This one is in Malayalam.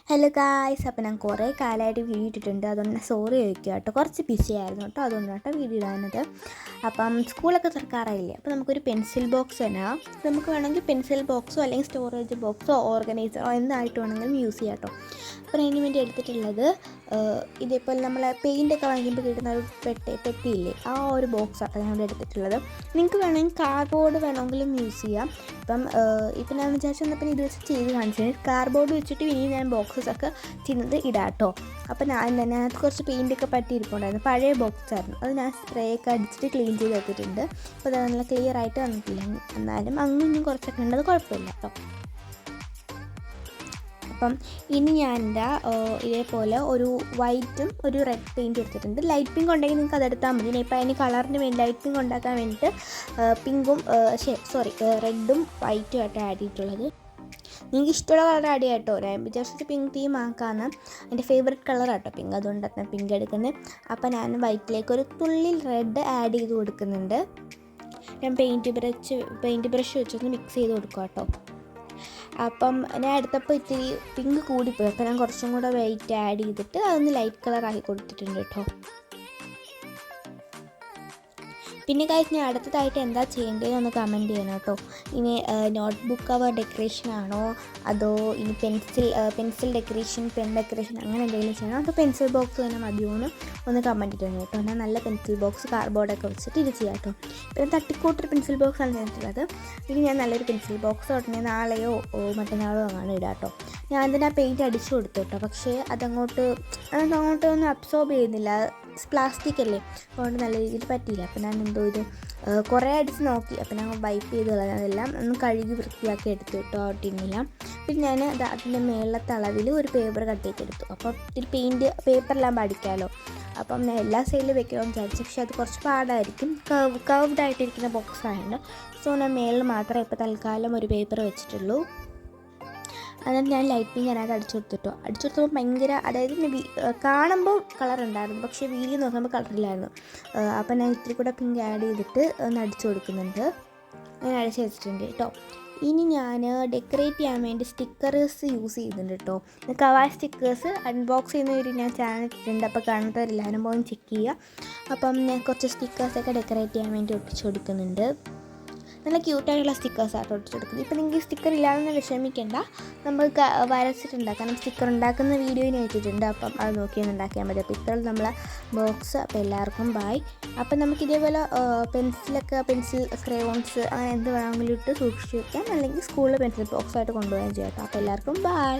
ഹലോ ഗായ്സ്, അപ്പോൾ ഞാൻ കുറേ കാലമായിട്ട് വീഡിയോ ഇട്ടിട്ടുണ്ട്. അതുകൊണ്ട് സോറി ചോദിക്കുക കേട്ടോ, കുറച്ച് ബിസി ആയിരുന്നു കേട്ടോ, അതുകൊണ്ട് കേട്ടോ വീഡിയോ ഇടാനത്. അപ്പം സ്കൂളൊക്കെ തുറക്കാറായില്ലേ, അപ്പോൾ നമുക്കൊരു പെൻസിൽ ബോക്സ് തന്നെ നമുക്ക് വേണമെങ്കിൽ പെൻസിൽ ബോക്സോ അല്ലെങ്കിൽ സ്റ്റോറേജ് ബോക്സോ ഓർഗനൈസറോ എന്തായിട്ട് വേണമെങ്കിലും യൂസ് ചെയ്യാം കേട്ടോ. അപ്പോൾ അതിന് വേണ്ടി എടുത്തിട്ടുള്ളത് ഇതേപോലെ നമ്മൾ പെയിൻ്റൊക്കെ വാങ്ങിക്കുമ്പോൾ കിട്ടുന്ന ഒരു പെട്ടിയില്ലേ, ആ ഒരു ബോക്സാണ് ഞാൻ ഇവിടെ എടുത്തിട്ടുള്ളത്. നിങ്ങൾക്ക് വേണമെങ്കിൽ കാർഡ്ബോർഡ് വേണമെങ്കിലും യൂസ് ചെയ്യാം. ഇപ്പം ഞാൻ വിചാരിച്ചപ്പോൾ ഇത് വെച്ച് ചെയ്ത് കാണിച്ചത് കാർഡ്ബോർഡ് വെച്ചിട്ട് ഇനി ഞാൻ ബോക്സസൊക്കെ ചെയ്യുന്നത് ഇടാം കേട്ടോ. അപ്പോൾ അതിനകത്ത് കുറച്ച് പെയിൻ്റൊക്കെ പറ്റിയിരിപ്പുണ്ടായിരുന്നു, പഴയ ബോക്സായിരുന്നു. അത് ഞാൻ സ്പ്രേ ഒക്കെ അടിച്ചിട്ട് ക്ലീൻ ചെയ്ത് വെച്ചിട്ടുണ്ട്. അപ്പോൾ അത് നല്ല ക്ലിയർ ആയിട്ട് വന്നിട്ടില്ല, എന്നാലും അങ്ങും കുറച്ചൊക്കെ ഉണ്ട്, അത് കുഴപ്പമില്ല കേട്ടോ. അപ്പം ഇനി ഞാൻ എന്താ ഇതേപോലെ ഒരു വൈറ്റും ഒരു റെഡ് പെയിൻറ്റ് എടുത്തിട്ടുണ്ട്. ലൈറ്റ് പിങ്ക് ഉണ്ടെങ്കിൽ നിങ്ങൾക്ക് അതെടുത്താൽ മതി. ഇപ്പം അതിന് കളറിന് വേണ്ടി ലൈറ്റ് പിങ്ക് ഉണ്ടാക്കാൻ വേണ്ടിയിട്ട് റെഡും വൈറ്റും ആയിട്ട് ആഡ് ചെയ്തിട്ടുള്ളത്. നിങ്ങൾക്ക് ഇഷ്ടമുള്ള കളർ ആഡ് ചെയ്യാം കേട്ടോ. ഞാൻ വിചാരിച്ചിട്ട് പിങ്ക് തീം ആക്കാമെന്ന്, എൻ്റെ ഫേവറേറ്റ് കളറാട്ടോ പിങ്ക്, അതുകൊണ്ടാണ് പിങ്ക് എടുക്കുന്നത്. അപ്പം ഞാൻ വൈറ്റിലേക്ക് ഒരു തുള്ളിൽ റെഡ് ആഡ് ചെയ്ത് കൊടുക്കുന്നുണ്ട്. ഞാൻ പെയിൻറ്റ് ബ്രഷ് വെച്ചൊന്ന് മിക്സ് ചെയ്ത് കൊടുക്കുക കേട്ടോ. അപ്പം ഞാൻ എടുത്തപ്പോൾ ഇത്തിരി പിങ്ക് കൂടിപ്പോയി, അപ്പോൾ ഞാൻ കുറച്ചും കൂടെ വൈറ്റ് ആഡ് ചെയ്തിട്ട് അതൊന്ന് ലൈറ്റ് കളറാക്കി കൊടുത്തിട്ടുണ്ട് കേട്ടോ. പിന്നെ ഗൈസ്, ഞാൻ അടുത്തതായിട്ട് എന്താ ചെയ്യേണ്ടതെന്ന് കമൻറ്റ് ചെയ്യണം കേട്ടോ. ഇനി നോട്ട്ബുക്ക് കവർ ഡെക്കറേഷൻ ആണോ അതോ ഇനി പെൻസിൽ ഡെക്കറേഷൻ, പെൻ ഡെക്കറേഷൻ അങ്ങനെ എന്തെങ്കിലും ചെയ്യണം, അപ്പോൾ പെൻസിൽ ബോക്സ് തന്നെ മതിയോന്ന് ഒന്ന് കമൻറ്റ് ചെയ്യണം കേട്ടോ. ഞാൻ നല്ല പെൻസിൽ ബോക്സ് കാർഡ്ബോർഡൊക്കെ വെച്ചിട്ട് ഇത് ചെയ്യാം കേട്ടോ. പിന്നെ തട്ടിക്കൂട്ടൊരു പെൻസിൽ ബോക്സാണ് ചെയ്തിട്ടുള്ളത്. ഇനി ഞാൻ നല്ലൊരു പെൻസിൽ ബോക്സ് ഉടനെ നാളെയോ മറ്റന്നാളോ അങ്ങനെ ഇടാം കേട്ടോ. ഞാൻ അതിന് ആ പെയിൻറ്റ് അടിച്ചു കൊടുത്തു കേട്ടോ, പക്ഷേ അതങ്ങോട്ടൊന്നും അബ്സോർബ് ചെയ്യുന്നില്ല, പ്ലാസ്റ്റിക് അല്ലേ, അതുകൊണ്ട് നല്ല രീതിയിൽ പറ്റിയില്ല. അപ്പോൾ ഞാൻ എന്തോ ഇത് കുറേ അടിച്ച് നോക്കി, അപ്പോൾ ഞാൻ വൈപ്പ് ചെയ്ത് കളഞ്ഞതെല്ലാം ഒന്ന് കഴുകി വൃത്തിയാക്കി എടുത്തു കേട്ടോ ടിന്നില്ല. പിന്നെ ഞാൻ അതിൻ്റെ മേളത്തെ അളവിൽ ഒരു പേപ്പർ കട്ട് ചെയ്തെടുത്തു. അപ്പോൾ ഇത്തിരി പേപ്പറെല്ലാം പഠിക്കാമല്ലോ, അപ്പം ഞാൻ എല്ലാ സൈഡിലും വെക്കണമെന്ന് വിചാരിച്ചു, പക്ഷേ അത് കുറച്ച് പാടായിരിക്കും, കർവ്ഡ് ആയിട്ടിരിക്കുന്ന ബോക്സ് ആയതുകൊണ്ട്. സോ ഞാൻ മേളിൽ മാത്രമേ ഇപ്പോൾ തൽക്കാലം ഒരു പേപ്പർ വെച്ചിട്ടുള്ളൂ. എന്നിട്ട് ഞാൻ ലൈറ്റ് പിങ്ക് അതിനകത്ത് അടിച്ചു കൊടുത്തപ്പോൾ ഭയങ്കര, അതായത് കാണുമ്പോൾ കളർ ഉണ്ടായിരുന്നു, പക്ഷേ വീഡിയോ നോക്കുമ്പോൾ കളറില്ലായിരുന്നു. അപ്പം ഞാൻ ഇത്തിരി കൂടെ പിങ്ക് ആഡ് ചെയ്തിട്ട് ഒന്ന് അടിച്ചു കൊടുക്കുന്നുണ്ട്. ഞാൻ അടിച്ച് വെച്ചിട്ടുണ്ട് കേട്ടോ. ഇനി ഞാൻ ഡെക്കറേറ്റ് ചെയ്യാൻ വേണ്ടി സ്റ്റിക്കേഴ്സ് യൂസ് ചെയ്യുന്നുണ്ട് കേട്ടോ. കവാ സ്റ്റിക്കേഴ്സ് അൺബോക്സ് ചെയ്യുന്ന ഒരു ഞാൻ ചാനൽ ഇട്ടിട്ടുണ്ട്, അപ്പോൾ കാണാത്തവരെല്ലാവരും പോയി ചെക്ക് ചെയ്യുക. അപ്പം ഞാൻ കുറച്ച് സ്റ്റിക്കേഴ്സൊക്കെ ഡെക്കറേറ്റ് ചെയ്യാൻ വേണ്ടി ഒട്ടിച്ചു കൊടുക്കുന്നുണ്ട്. നല്ല ക്യൂട്ടായിട്ടുള്ള സ്റ്റിക്കേഴ്സായിട്ട് ഒട്ടിച്ചെടുക്കുന്നത്. ഇപ്പോൾ നിങ്ങൾക്ക് സ്റ്റിക്കർ ഇല്ലാതെ വിഷമിക്കേണ്ട, നമുക്ക് വരച്ചിട്ടുണ്ടാക്കാം. കാരണം സ്റ്റിക്കർ ഉണ്ടാക്കുന്ന വീഡിയോയിൽ വെച്ചിട്ടുണ്ട്, അപ്പം അത് നോക്കി ഉണ്ടാക്കിയാൽ മതി. അപ്പോൾ ഇത്രയും നമ്മളെ ബോക്സ്. അപ്പോൾ എല്ലാവർക്കും ബൈ. അപ്പം നമുക്ക് ഇതേപോലെ പെൻസിൽ ക്രയോൺസ് അങ്ങനെ എന്ത് വേണമെങ്കിലും ഇട്ട് സൂക്ഷിച്ച് വയ്ക്കാം, അല്ലെങ്കിൽ സ്കൂളിൽ പെൻസിൽ ബോക്സായിട്ട് കൊണ്ടുപോകാൻ ചെയ്യാം കേട്ടോ. അപ്പോൾ എല്ലാവർക്കും ബൈ.